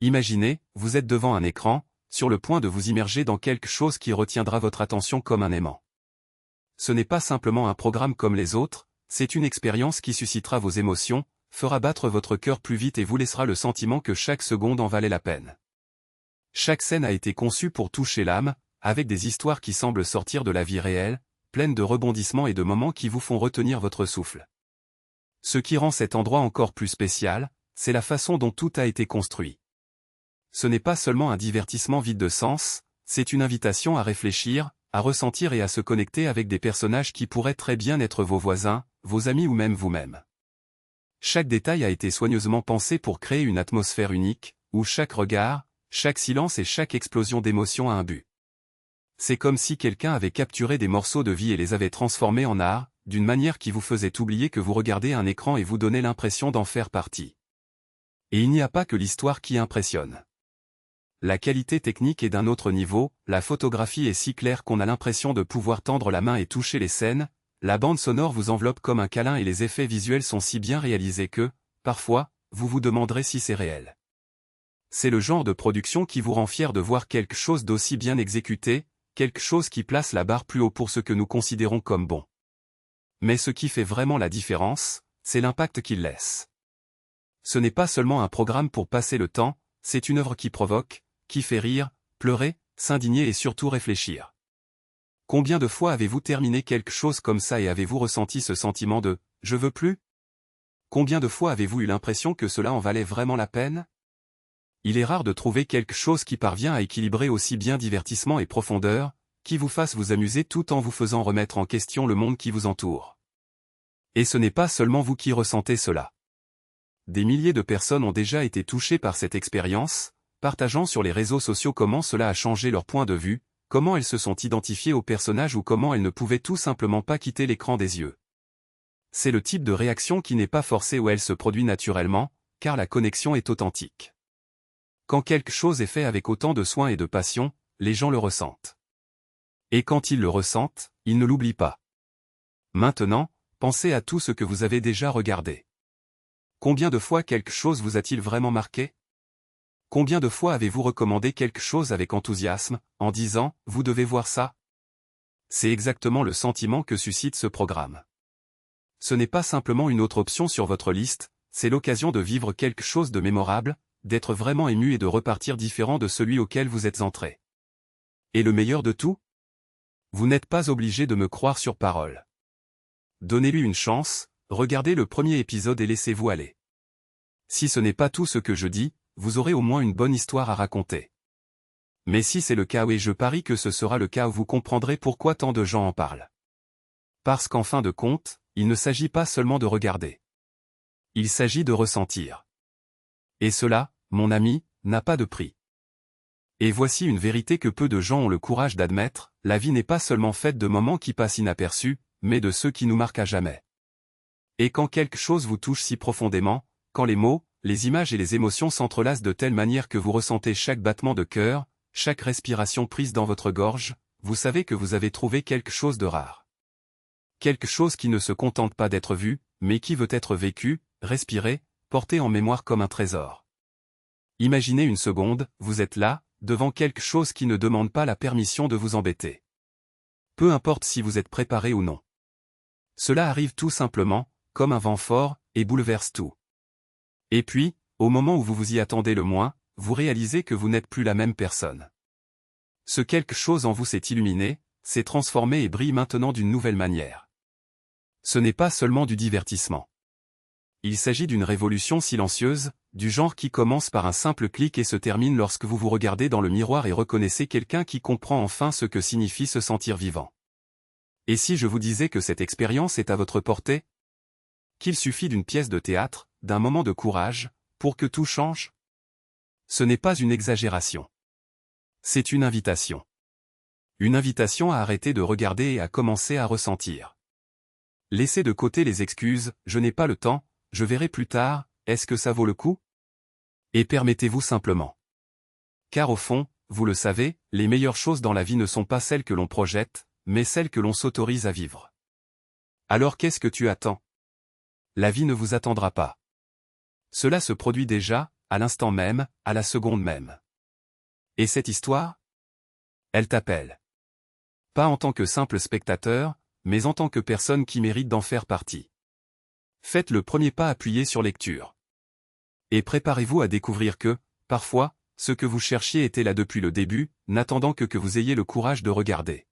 Imaginez, vous êtes devant un écran, sur le point de vous immerger dans quelque chose qui retiendra votre attention comme un aimant. Ce n'est pas simplement un programme comme les autres, c'est une expérience qui suscitera vos émotions, fera battre votre cœur plus vite et vous laissera le sentiment que chaque seconde en valait la peine. Chaque scène a été conçue pour toucher l'âme, avec des histoires qui semblent sortir de la vie réelle, pleines de rebondissements et de moments qui vous font retenir votre souffle. Ce qui rend cet endroit encore plus spécial, c'est la façon dont tout a été construit. Ce n'est pas seulement un divertissement vide de sens, c'est une invitation à réfléchir, à ressentir et à se connecter avec des personnages qui pourraient très bien être vos voisins, vos amis ou même vous-même. Chaque détail a été soigneusement pensé pour créer une atmosphère unique, où chaque regard, chaque silence et chaque explosion d'émotion a un but. C'est comme si quelqu'un avait capturé des morceaux de vie et les avait transformés en art, d'une manière qui vous faisait oublier que vous regardez un écran et vous donnait l'impression d'en faire partie. Et il n'y a pas que l'histoire qui impressionne. La qualité technique est d'un autre niveau, la photographie est si claire qu'on a l'impression de pouvoir tendre la main et toucher les scènes, la bande sonore vous enveloppe comme un câlin et les effets visuels sont si bien réalisés que, parfois, vous vous demanderez si c'est réel. C'est le genre de production qui vous rend fier de voir quelque chose d'aussi bien exécuté, quelque chose qui place la barre plus haut pour ce que nous considérons comme bon. Mais ce qui fait vraiment la différence, c'est l'impact qu'il laisse. Ce n'est pas seulement un programme pour passer le temps, c'est une œuvre qui provoque, qui fait rire, pleurer, s'indigner et surtout réfléchir. Combien de fois avez-vous terminé quelque chose comme ça et avez-vous ressenti ce sentiment de « je veux plus » ? Combien de fois avez-vous eu l'impression que cela en valait vraiment la peine ? Il est rare de trouver quelque chose qui parvient à équilibrer aussi bien divertissement et profondeur, qui vous fasse vous amuser tout en vous faisant remettre en question le monde qui vous entoure. Et ce n'est pas seulement vous qui ressentez cela. Des milliers de personnes ont déjà été touchées par cette expérience, partageant sur les réseaux sociaux comment cela a changé leur point de vue, comment elles se sont identifiées aux personnages ou comment elles ne pouvaient tout simplement pas quitter l'écran des yeux. C'est le type de réaction qui n'est pas forcée ou elle se produit naturellement, car la connexion est authentique. Quand quelque chose est fait avec autant de soin et de passion, les gens le ressentent. Et quand ils le ressentent, ils ne l'oublient pas. Maintenant, pensez à tout ce que vous avez déjà regardé. Combien de fois quelque chose vous a-t-il vraiment marqué ? Combien de fois avez-vous recommandé quelque chose avec enthousiasme, en disant « vous devez voir ça ». C'est exactement le sentiment que suscite ce programme. Ce n'est pas simplement une autre option sur votre liste, c'est l'occasion de vivre quelque chose de mémorable, d'être vraiment ému et de repartir différent de celui auquel vous êtes entré. Et le meilleur de tout ? Vous n'êtes pas obligé de me croire sur parole. Donnez-lui une chance, regardez le premier épisode et laissez-vous aller. Si ce n'est pas tout ce que je dis, vous aurez au moins une bonne histoire à raconter. Mais si c'est le cas et je parie que ce sera le cas, vous comprendrez pourquoi tant de gens en parlent. Parce qu'en fin de compte, il ne s'agit pas seulement de regarder. Il s'agit de ressentir. Et cela, mon ami, n'a pas de prix. Et voici une vérité que peu de gens ont le courage d'admettre, la vie n'est pas seulement faite de moments qui passent inaperçus, mais de ceux qui nous marquent à jamais. Et quand quelque chose vous touche si profondément, quand les mots, les images et les émotions s'entrelacent de telle manière que vous ressentez chaque battement de cœur, chaque respiration prise dans votre gorge, vous savez que vous avez trouvé quelque chose de rare. Quelque chose qui ne se contente pas d'être vu, mais qui veut être vécu, respiré, porté en mémoire comme un trésor. Imaginez une seconde, vous êtes là, devant quelque chose qui ne demande pas la permission de vous embêter. Peu importe si vous êtes préparé ou non. Cela arrive tout simplement, comme un vent fort, et bouleverse tout. Et puis, au moment où vous vous y attendez le moins, vous réalisez que vous n'êtes plus la même personne. Ce quelque chose en vous s'est illuminé, s'est transformé et brille maintenant d'une nouvelle manière. Ce n'est pas seulement du divertissement. Il s'agit d'une révolution silencieuse, du genre qui commence par un simple clic et se termine lorsque vous vous regardez dans le miroir et reconnaissez quelqu'un qui comprend enfin ce que signifie se sentir vivant. Et si je vous disais que cette expérience est à votre portée ? Qu'il suffit d'une pièce de théâtre, d'un moment de courage, pour que tout change ? Ce n'est pas une exagération. C'est une invitation. Une invitation à arrêter de regarder et à commencer à ressentir. Laissez de côté les excuses, je n'ai pas le temps, je verrai plus tard, est-ce que ça vaut le coup ? Et permettez-vous simplement. Car au fond, vous le savez, les meilleures choses dans la vie ne sont pas celles que l'on projette, mais celles que l'on s'autorise à vivre. Alors qu'est-ce que tu attends ? La vie ne vous attendra pas. Cela se produit déjà, à l'instant même, à la seconde même. Et cette histoire? Elle t'appelle. Pas en tant que simple spectateur, mais en tant que personne qui mérite d'en faire partie. Faites le premier pas appuyé sur lecture. Et préparez-vous à découvrir que, parfois, ce que vous cherchiez était là depuis le début, n'attendant que vous ayez le courage de regarder.